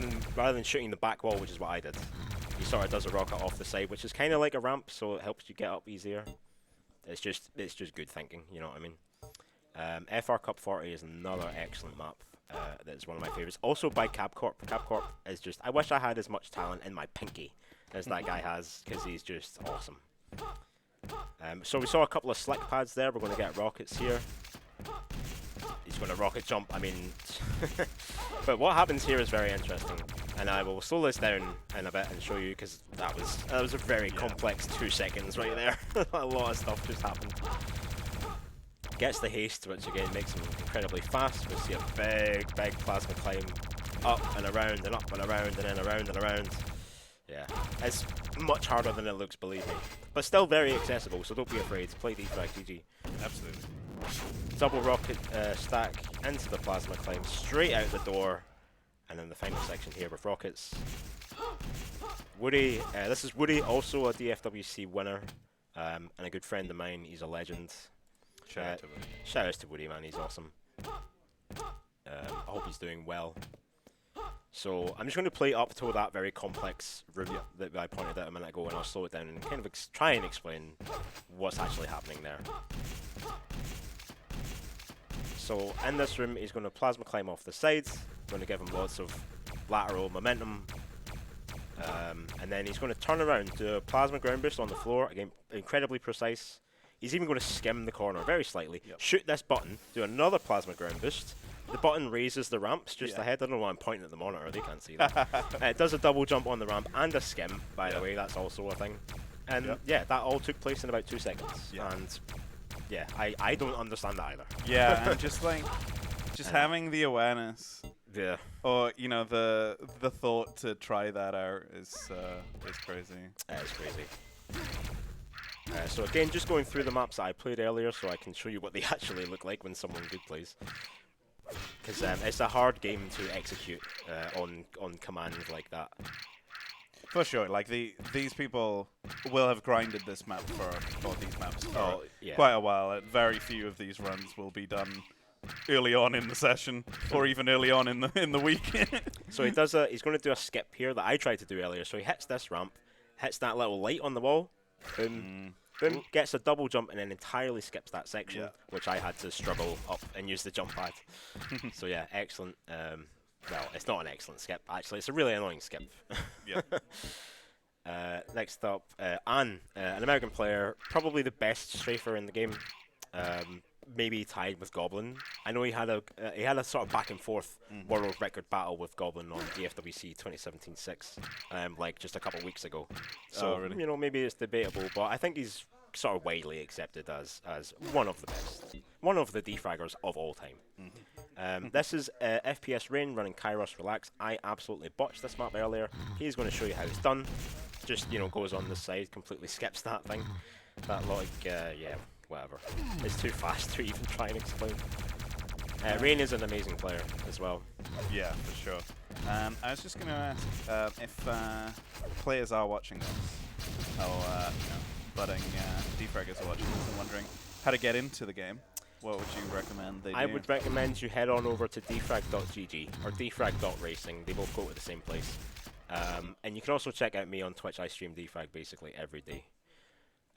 than shooting the back wall, which is what I did. He sort of does a rocket off the side, which is kind of like a ramp, so it helps you get up easier. It's just good thinking, you know what I mean? FR Cup 40 is another excellent map. That's one of my favorites. Also by CabCorp. CabCorp is just, I wish I had as much talent in my pinky as that guy has, because he's just awesome. So we saw a couple of slick pads there. We're going to get rockets here. He's going to rocket jump. I mean, but what happens here is very interesting, and I will slow this down in a bit and show you, because that was a very complex 2 seconds right there. A lot of stuff just happened. Gets the haste, which again makes him incredibly fast. We see a big plasma climb up and around and up and around and then around and around. Yeah, it's much harder than it looks, believe me, but still very accessible. So don't be afraid. Play DeFRaG, GG.
Absolutely.
Double rocket stack into the plasma climb, straight out the door, and then the final section here with rockets. Woody, this is Woody, also a DFWC winner, and a good friend of mine. He's a legend.
Shout out to Woody.
Shout out to Woody, man. He's awesome. I hope he's doing well. So I'm just going to play up to that very complex room that I pointed out a minute ago, and I'll slow it down and kind of try and explain what's actually happening there. So in this room, he's going to plasma climb off the sides. Going to give him lots of lateral momentum. And then he's going to turn around, do a plasma ground boost on the floor. Again, incredibly precise. He's even going to skim the corner very slightly. Shoot this button, do another plasma ground boost. The button raises the ramps just ahead. I don't know why I'm pointing at the monitor. They can't see that. It does a double jump on the ramp and a skim, by the way. That's also a thing. And yeah, that all took place in about 2 seconds. And yeah, I don't understand that either.
Yeah, and just having the awareness.
Yeah.
Or the thought to try that out is crazy.
It's crazy. So again, just going through the maps that I played earlier, so I can show you what they actually look like when someone good plays. Because it's a hard game to execute on command like that.
For sure, like these people will have grinded this map for these maps for quite a while. Very few of these runs will be done early on in the session, or even early on in the week.
So he's going to do a skip here that I tried to do earlier. So he hits this ramp, hits that little light on the wall, boom, boom, gets a double jump and then entirely skips that section, which I had to struggle up and use the jump pad. So yeah, excellent. Well, it's not an excellent skip, actually. It's a really annoying skip.
Yeah.
Next up, An, an American player, probably the best strafer in the game. Maybe tied with Goblin. I know he had a sort of back and forth world record battle with Goblin on DFWC 2017-6, like just a couple of weeks ago. So
really?
you know, maybe it's debatable, but I think he's sort of widely accepted as one of the best, one of the DeFraggers of all time. This is FPS Rain running Kairos Relax. I absolutely botched this map earlier. He's going to show you how it's done. Just, you know, goes on the side, completely skips that thing. That logic, yeah, whatever. It's too fast to even try and explain. Rain is an amazing player as well.
Yeah, for sure. I was just going to ask if players are watching this, or budding DeFraggers are watching this and wondering how to get into the game. What would you recommend they do?
I would recommend you head on over to DeFRaG.gg or DeFRaG.racing. They both go to the same place. And you can also check out me on Twitch. I stream DeFRaG basically every day.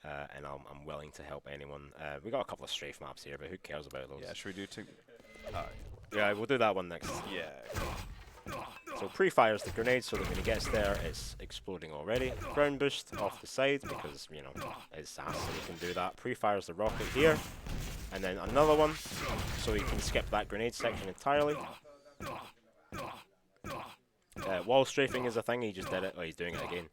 And I'm willing to help anyone. We got a couple of strafe maps here, but who cares about those?
Yeah, should we do two?
Yeah, we'll do that one next.
Yeah.
So pre-fires the grenade so that when he gets there, it's exploding already. Ground boost off the side because, you know, it's ass and he can do that. Pre-fires the rocket here. And then another one so he can skip that grenade section entirely. Wall strafing is a thing. He just did it. Oh, he's doing it again.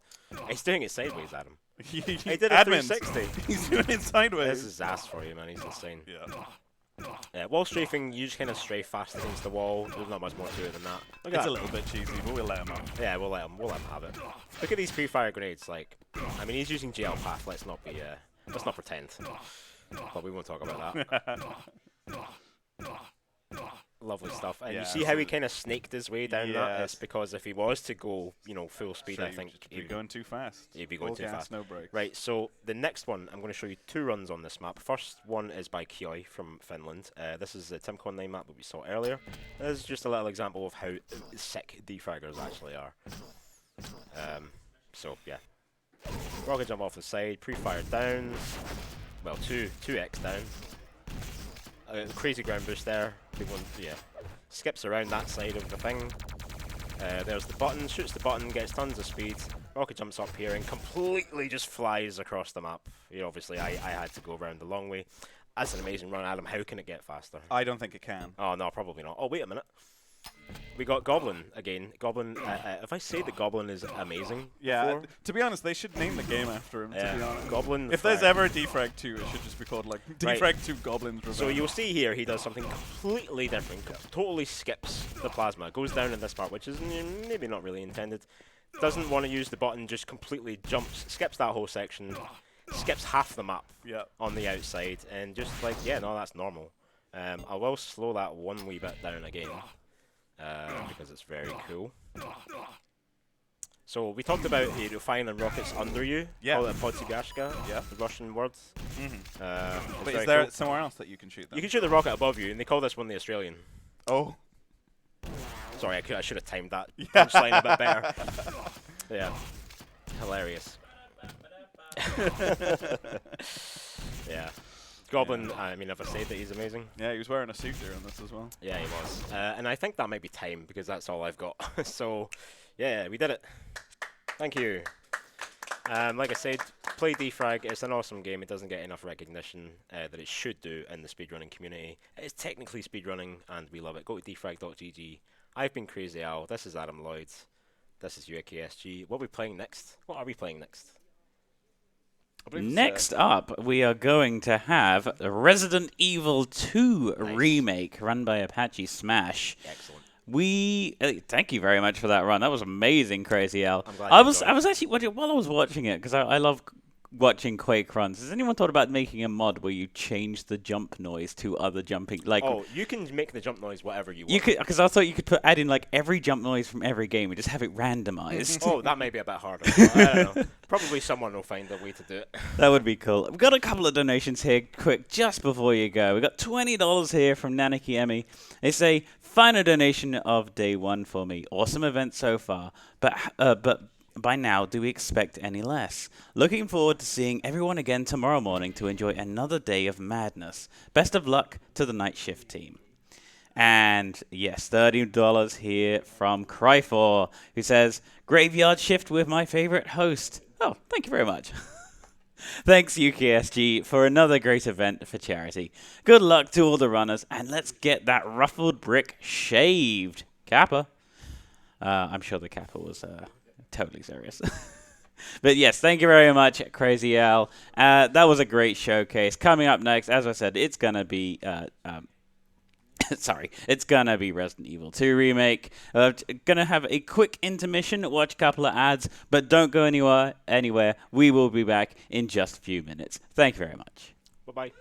He's doing it sideways, Adam.
He
did a 360.
He's doing it sideways.
This is ass for you, man. He's insane.
Yeah.
Wall strafing, you just kind of strafe fast against the wall. There's not much more to it than that. Look at
It's
that.
a little bit cheesy, but we'll let him on.
Yeah, we'll let him have it. Look at these pre-fire grenades. Like, I mean, he's using GL path. Let's not pretend. But we won't talk about that. Lovely stuff. And
Yeah,
you see how he kind of snaked his way down that? It's because if he was to go, you know, full speed, I think
he'd be going too fast.
He'd be going
Full
too
gas,
fast.
no brakes.
Right, so the next one, I'm going to show you two runs on this map. First one is by Kioi from Finland. This is the Timco9 map that we saw earlier. This is just a little example of how sick DeFraggers actually are. So, yeah. Rocket jump off the side, pre-fire downs. Well, 2x down. Crazy ground boost there. Big one, yeah. Skips around that side of the thing. There's the button, shoots the button, gets tons of speed. Rocket jumps up here and completely just flies across the map. You know, obviously, I had to go around the long way. That's an amazing run, Adam. How can it get faster?
I don't think it can.
Oh, no, probably not. Oh, wait a minute. We got Goblin again. Goblin, if I say that Goblin is amazing,
Yeah,
before,
to be honest, they should name the game after him, to be honest.
Goblin.
If there's ever a DeFRaG 2, it should just be called, like, DeFRaG 2 Goblin's Revenge.
So you'll see here he does something completely different, totally skips the plasma, goes down in this part, which is maybe not really intended. Doesn't want to use the button, just completely jumps, skips that whole section, skips half the map on the outside, and just like, yeah, no, that's normal. I will slow that one wee bit down again. Because it's very cool. So we talked about firing rockets under you.
Yeah.
Call it Podsigashka.
Yeah.
The Russian words.
But is there somewhere else that you can shoot them?
You can shoot the rocket above you, and they call this one the Australian.
Oh.
Sorry, I should have timed that punchline a bit better. Yeah. Hilarious. Yeah. Goblin, I mean, if I say that he's amazing.
Yeah, he was wearing a suit during this as well.
Yeah, he was. And I think that might be time, because that's all I've got. So, yeah, we did it. Thank you. Like I said, play DeFRaG. It's an awesome game. It doesn't get enough recognition that it should do in the speedrunning community. It's technically speedrunning, and we love it. Go to DeFRaG.gg. I've been CrazyAl. This is Adam Lloyd. This is UKSG. What are we playing next? What are we playing next?
Next up, we are going to have Resident Evil 2 remake run by Apache Smash.
Excellent.
Thank you very much for that run. That was amazing, CrazyAl.
I'm glad
I
you
was
enjoyed it.
actually while I was watching it, because I love watching Quake runs. Has anyone thought about making a mod where you change the jump noise to other jumping? Like,
oh, you can make the jump noise whatever you want.
you could, because I thought you could add in like every jump noise from every game and just have it randomized.
Oh, that may be a bit harder. But I don't know. Probably someone will find a way to do it.
That would be cool. We've got a couple of donations here, quick, just before you go. We've got $20 here from Nanaki Emmy. They say, final donation of day one for me. Awesome event so far. But by now do we expect any less? Looking forward to seeing everyone again tomorrow morning to enjoy another day of madness. Best of luck to the night shift team. And yes, $30 here from Cryfor, who says, graveyard shift with my favorite host. Oh, thank you very much. Thanks, UKSG, for another great event for charity. Good luck to all the runners, and let's get that ruffled brick shaved. Kappa. I'm sure the Kappa was totally serious. But yes, thank you very much, CrazyAl. That was a great showcase. Coming up next, as I said, it's going to be... Sorry, it's gonna be Resident Evil 2 Remake. Gonna have a quick intermission, watch a couple of ads, but don't go anywhere. We will be back in just a few minutes. Thank you very much.
Bye-bye.